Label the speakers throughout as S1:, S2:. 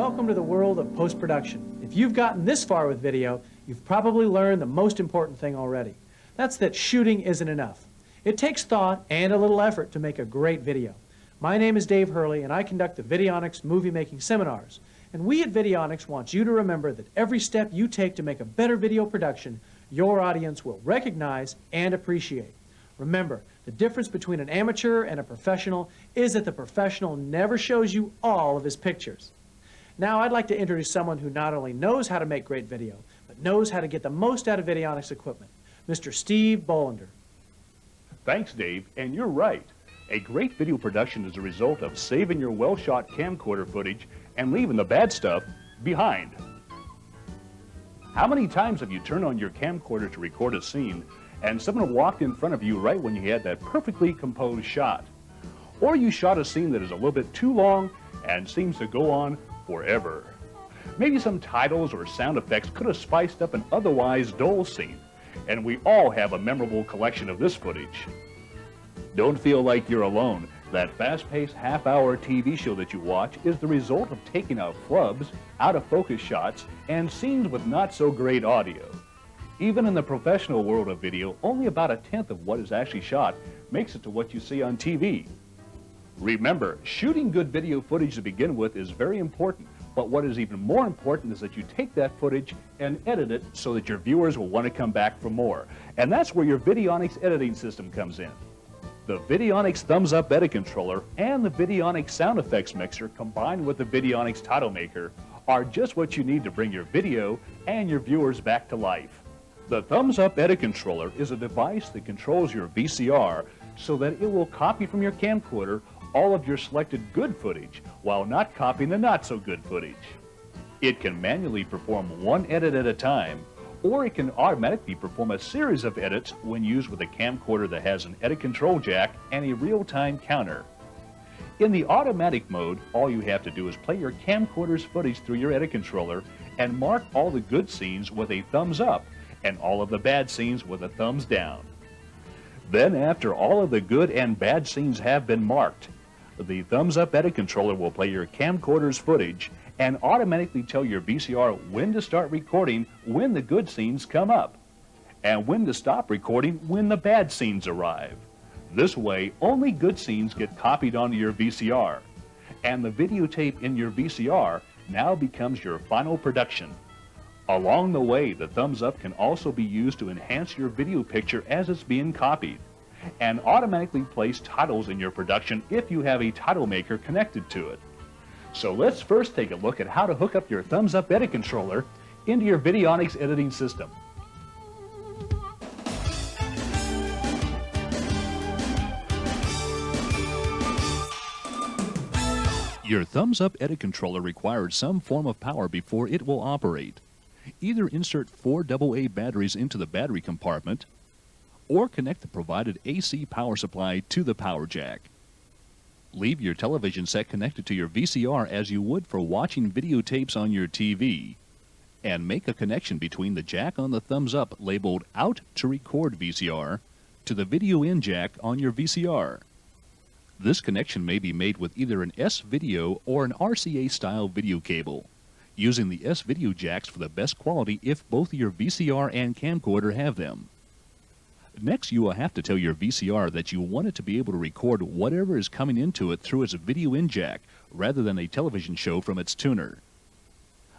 S1: Welcome to the world of post-production. If you've gotten this far with video, you've probably learned the most important thing already. That's that shooting isn't enough. It takes thought and a little effort to make a great video. My name is Dave Hurley, and I conduct the Videonics movie-making seminars. And we at Videonics want you to remember that every step you take to make a better video production, your audience will recognize and appreciate. Remember, the difference between an amateur and a professional is that the professional never shows you all of his pictures. Now, I'd like to introduce someone who not only knows how to make great video, but knows how to get the most out of Videonics equipment, Mr. Steve Bolander.
S2: Thanks, Dave, and you're right. A great video production is a result of saving your well-shot camcorder footage and leaving the bad stuff behind. How many times have you turned on your camcorder to record a scene and someone walked in front of you right when you had that perfectly composed shot? Or you shot a scene that is a little bit too long and seems to go on forever. Maybe some titles or sound effects could have spiced up an otherwise dull scene, and we all have a memorable collection of this footage. Don't feel like you're alone. That fast-paced half-hour TV show that you watch is the result of taking out flubs, out-of-focus shots, and scenes with not-so-great audio. Even in the professional world of video, only about a tenth of what is actually shot makes it to what you see on TV. Remember, shooting good video footage to begin with is very important, but what is even more important is that you take that footage and edit it so that your viewers will want to come back for more. And that's where your Videonics editing system comes in. The Videonics thumbs-up edit controller and the Videonics sound effects mixer combined with the Videonics title maker are just what you need to bring your video and your viewers back to life. The thumbs-up edit controller is a device that controls your VCR so that it will copy from your camcorder all of your selected good footage while not copying the not-so-good footage. It can manually perform one edit at a time, or it can automatically perform a series of edits when used with a camcorder that has an edit control jack and a real-time counter. In the automatic mode, all you have to do is play your camcorder's footage through your edit controller and mark all the good scenes with a thumbs up and all of the bad scenes with a thumbs down. Then, after all of the good and bad scenes have been marked, the thumbs-up edit controller will play your camcorder's footage and automatically tell your VCR when to start recording when the good scenes come up, and when to stop recording when the bad scenes arrive. This way, only good scenes get copied onto your VCR, and the videotape in your VCR now becomes your final production. Along the way, the thumbs-up can also be used to enhance your video picture as it's being copied, and automatically place titles in your production if you have a title maker connected to it. So let's first take a look at how to hook up your thumbs-up edit controller into your Videonics editing system. Your thumbs-up edit controller requires some form of power before it will operate. Either insert 4 AA batteries into the battery compartment, or connect the provided AC power supply to the power jack. Leave your television set connected to your VCR as you would for watching videotapes on your TV, and make a connection between the jack on the thumbs-up labeled Out to Record VCR to the video in jack on your VCR. This connection may be made with either an S-Video or an RCA-style video cable, using the S-Video jacks for the best quality if both your VCR and camcorder have them. Next, you will have to tell your VCR that you want it to be able to record whatever is coming into it through its video in jack rather than a television show from its tuner.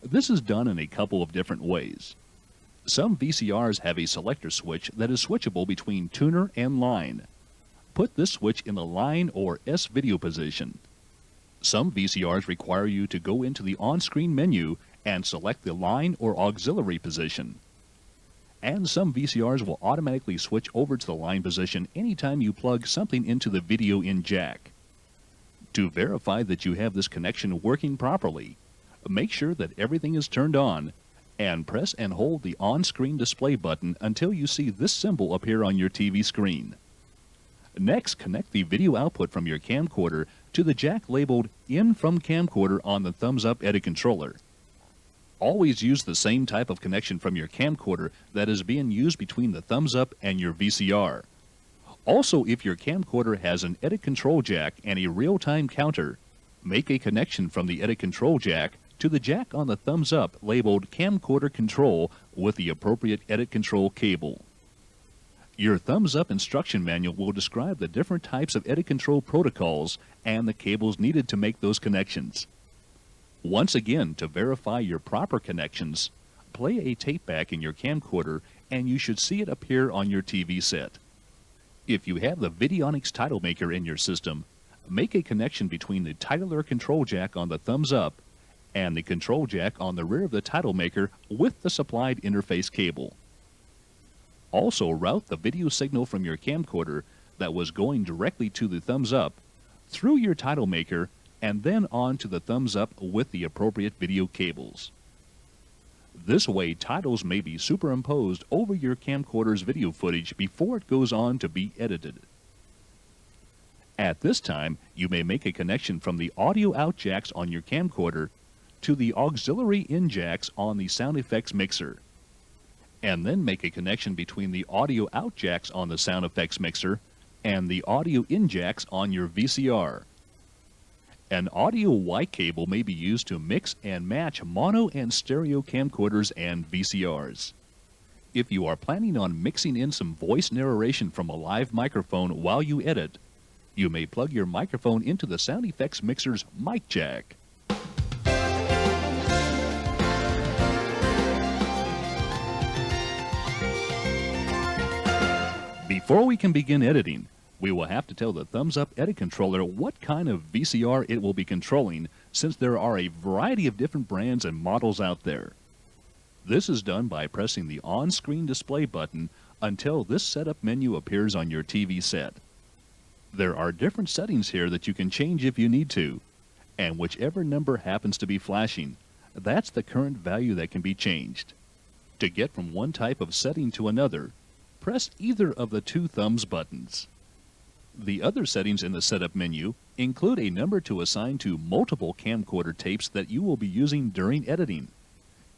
S2: This is done in a couple of different ways. Some VCRs have a selector switch that is switchable between tuner and line. Put this switch in the line or S-Video position. Some VCRs require you to go into the on-screen menu and select the line or auxiliary position. And some VCRs will automatically switch over to the line position anytime you plug something into the video in jack. To verify that you have this connection working properly, make sure that everything is turned on and press and hold the on-screen display button until you see this symbol appear on your TV screen. Next, connect the video output from your camcorder to the jack labeled In From Camcorder on the thumbs-up edit controller. Always use the same type of connection from your camcorder that is being used between the thumbs-up and your VCR. Also, if your camcorder has an edit control jack and a real-time counter, make a connection from the edit control jack to the jack on the thumbs up labeled Camcorder Control with the appropriate edit control cable. Your thumbs up instruction manual will describe the different types of edit control protocols and the cables needed to make those connections. Once again, to verify your proper connections, play a tape back in your camcorder and you should see it appear on your TV set. If you have the Videonics title maker in your system, make a connection between the titler control jack on the thumbs up and the control jack on the rear of the title maker with the supplied interface cable. Also route the video signal from your camcorder that was going directly to the thumbs up through your title maker and then on to the thumbs up with the appropriate video cables. This way, titles may be superimposed over your camcorder's video footage before it goes on to be edited. At this time, you may make a connection from the audio out jacks on your camcorder to the auxiliary in jacks on the sound effects mixer, and then make a connection between the audio out jacks on the sound effects mixer and the audio in jacks on your VCR. An audio Y cable may be used to mix and match mono and stereo camcorders and VCRs. If you are planning on mixing in some voice narration from a live microphone while you edit, you may plug your microphone into the sound effects mixer's mic jack. Before we can begin editing, we will have to tell the thumbs up edit controller what kind of VCR it will be controlling, since there are a variety of different brands and models out there. This is done by pressing the on-screen display button until this setup menu appears on your TV set. There are different settings here that you can change if you need to, and whichever number happens to be flashing, that's the current value that can be changed. To get from one type of setting to another, press either of the two thumbs buttons. The other settings in the setup menu include a number to assign to multiple camcorder tapes that you will be using during editing.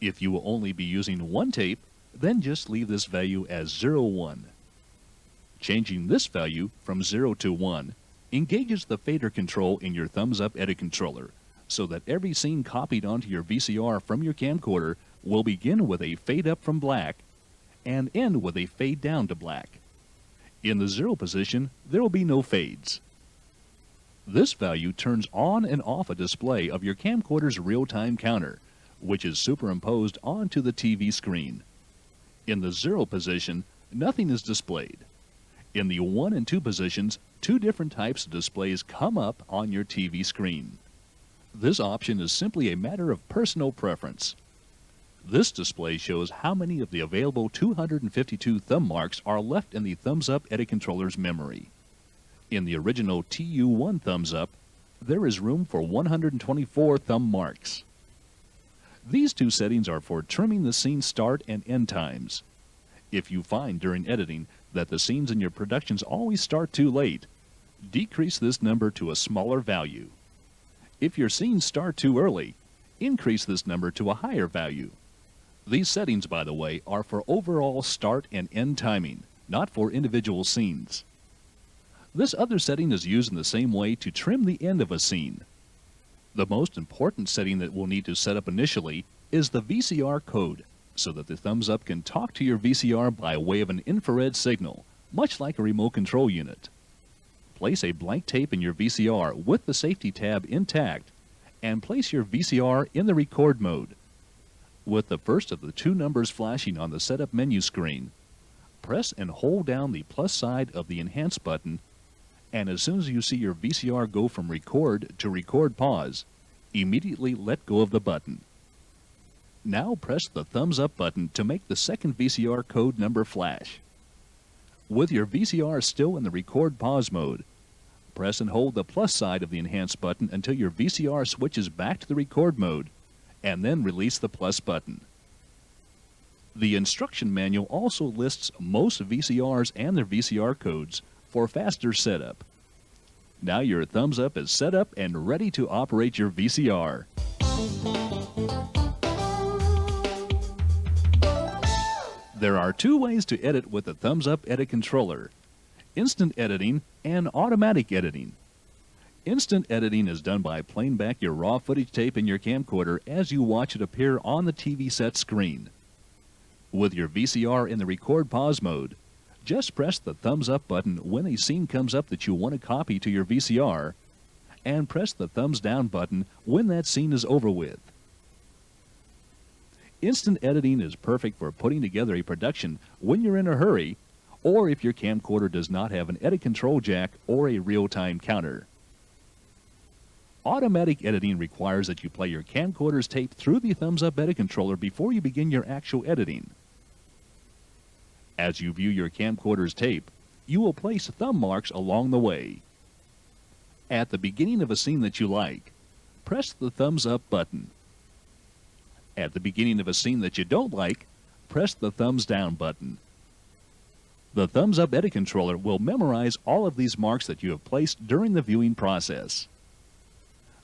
S2: If you will only be using one tape, then just leave this value as 01. Changing this value from 0 to 1 engages the fader control in your thumbs up edit controller, so that every scene copied onto your VCR from your camcorder will begin with a fade up from black and end with a fade down to black. In the 0 position, there will be no fades. This value turns on and off a display of your camcorder's real-time counter, which is superimposed onto the TV screen. In the 0 position, nothing is displayed. In the 1 and 2 positions, two different types of displays come up on your TV screen. This option is simply a matter of personal preference. This display shows how many of the available 252 thumb marks are left in the thumbs up edit controller's memory. In the original TU1 thumbs up, there is room for 124 thumb marks. These two settings are for trimming the scene start and end times. If you find during editing that the scenes in your productions always start too late, decrease this number to a smaller value. If your scenes start too early, increase this number to a higher value. These settings, by the way, are for overall start and end timing, not for individual scenes. This other setting is used in the same way to trim the end of a scene. The most important setting that we'll need to set up initially is the VCR code, so that the thumbs up can talk to your VCR by way of an infrared signal, much like a remote control unit. Place a blank tape in your VCR with the safety tab intact, and place your VCR in the record mode. With the first of the two numbers flashing on the setup menu screen, press and hold down the plus side of the Enhance button, and as soon as you see your VCR go from record to record pause, immediately let go of the button. Now press the thumbs up button to make the second VCR code number flash. With your VCR still in the record pause mode, press and hold the plus side of the Enhance button until your VCR switches back to the record mode, and then release the plus button. The instruction manual also lists most VCRs and their VCR codes for faster setup. Now your thumbs up is set up and ready to operate your VCR. There are two ways to edit with the thumbs up edit controller: instant editing and automatic editing.
S3: Instant editing is done by playing back your raw footage tape in your camcorder as you watch it appear on the TV set screen. With your VCR in the record pause mode, just press the thumbs up button when a scene comes up that you want to copy to your VCR, and press the thumbs down button when that scene is over with. Instant editing is perfect for putting together a production when you're in a hurry, or if your camcorder does not have an edit control jack or a real-time counter. Automatic editing requires that you play your camcorder's tape through the thumbs-up edit controller before you begin your actual editing. As you view your camcorder's tape, you will place thumb marks along the way. At the beginning of a scene that you like, press the thumbs up button. At the beginning of a scene that you don't like, press the thumbs down button. The thumbs up edit controller will memorize all of these marks that you have placed during the viewing process.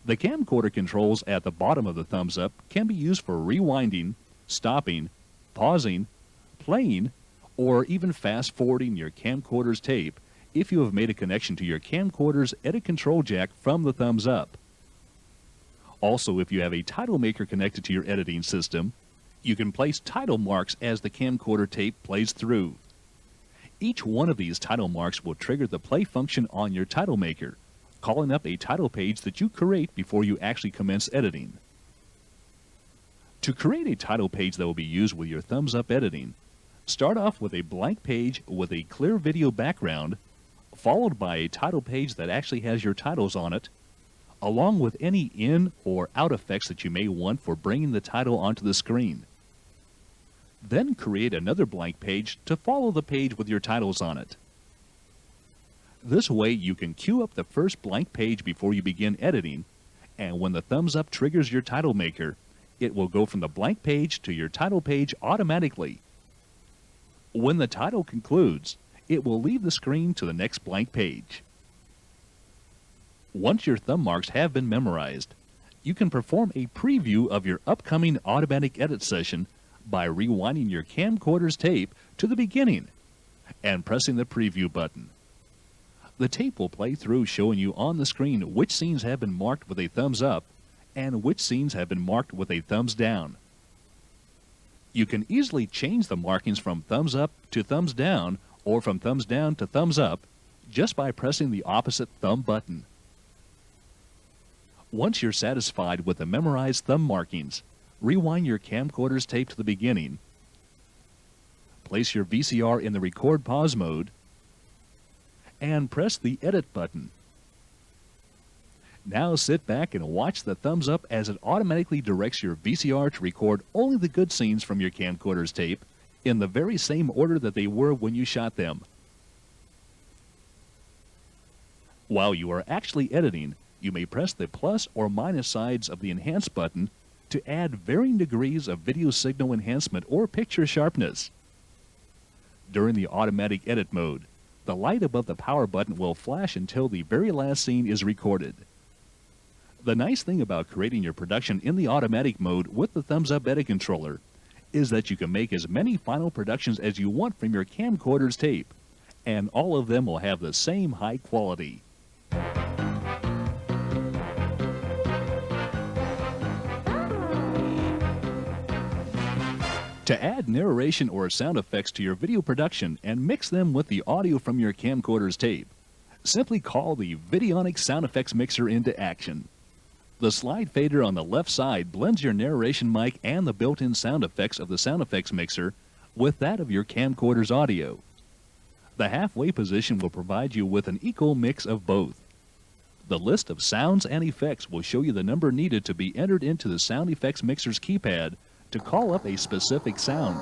S3: The camcorder controls at the bottom of the thumbs up can be used for rewinding, stopping, pausing, playing, or even fast forwarding your camcorder's tape if you have made a connection to your camcorder's edit control jack from the thumbs up. Also, if you have a title maker connected to your editing system, you can place title marks as the camcorder tape plays through. Each one of these title marks will trigger the play function on your title maker, calling up a title page that you create before you actually commence editing. To create a title page that will be used with your thumbs up editing, start off with a blank page with a clear video background, followed by a title page that actually has your titles on it, along with any in or out effects that you may want for bringing the title onto the screen. Then create another blank page to follow the page with your titles on it. This way you can queue up the first blank page before you begin editing, and when the thumbs up triggers your title maker, it will go from the blank page to your title page automatically. When the title concludes, it will leave the screen to the next blank page. Once your thumb marks have been memorized, you can perform a preview of your upcoming automatic edit session by rewinding your camcorder's tape to the beginning and pressing the preview button. The tape will play through showing you on the screen which scenes have been marked with a thumbs up and which scenes have been marked with a thumbs down. You can easily change the markings from thumbs up to thumbs down or from thumbs down to thumbs up just by pressing the opposite thumb button. Once you're satisfied with the memorized thumb markings, rewind your camcorder's tape to the beginning, place your VCR in the record pause mode, and press the edit button. Now sit back and watch the thumbs up as it automatically directs your VCR to record only the good scenes from your camcorder's tape in the very same order that they were when you shot them. While you are actually editing, you may press the plus or minus sides of the enhance button to add varying degrees of video signal enhancement or picture sharpness. During the automatic edit mode, the light above the power button will flash until the very last scene is recorded. The nice thing about creating your production in the automatic mode with the thumbs up edit controller is that you can make as many final productions as you want from your camcorder's tape, and all of them will have the same high quality. To add narration or sound effects to your video production and mix them with the audio from your camcorder's tape, simply call the Videonics sound effects mixer into action. The slide fader on the left side blends your narration mic and the built-in sound effects of the sound effects mixer with that of your camcorder's audio. The halfway position will provide you with an equal mix of both. The list of sounds and effects will show you the number needed to be entered into the sound effects mixer's keypad to call up a specific sound.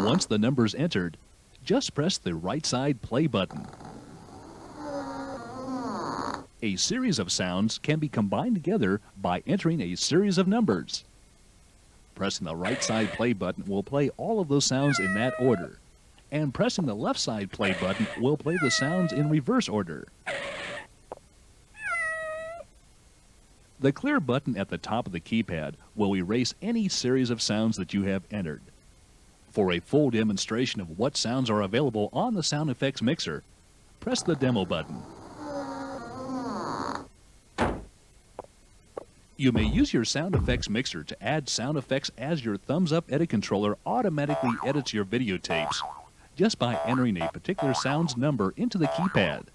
S3: Once the number is entered, just press the right side play button. A series of sounds can be combined together by entering a series of numbers. Pressing the right side play button will play all of those sounds in that order, and pressing the left side play button will play the sounds in reverse order. The clear button at the top of the keypad will erase any series of sounds that you have entered. For a full demonstration of what sounds are available on the sound effects mixer, press the demo button. You may use your sound effects mixer to add sound effects as your thumbs-up edit controller automatically edits your videotapes just by entering a particular sound's number into the keypad.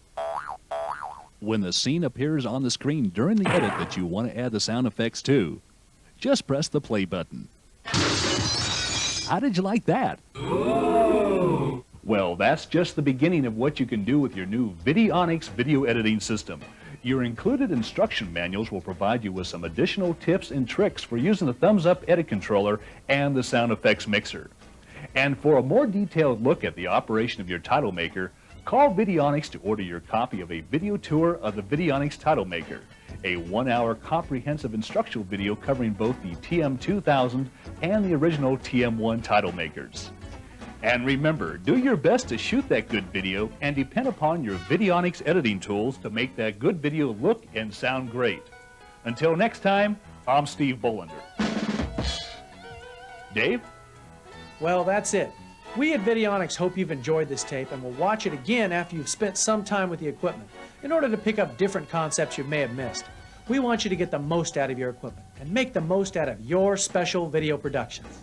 S3: When the scene appears on the screen during the edit that you want to add the sound effects to, just press the play button. How did you like that?
S2: Well, that's just the beginning of what you can do with your new Videonics video editing system. Your included instruction manuals will provide you with some additional tips and tricks for using the thumbs-up edit controller and the sound effects mixer. And for a more detailed look at the operation of your title maker, call Videonics to order your copy of a video tour of the Videonics Title Maker, a 1-hour comprehensive instructional video covering both the TM2000 and the original TM1 title makers. And remember, do your best to shoot that good video and depend upon your Videonics editing tools to make that good video look and sound great. Until next time, I'm Steve Bolander. Dave?
S1: Well, that's it. We at Videonics hope you've enjoyed this tape and will watch it again after you've spent some time with the equipment in order to pick up different concepts you may have missed. We want you to get the most out of your equipment and make the most out of your special video productions.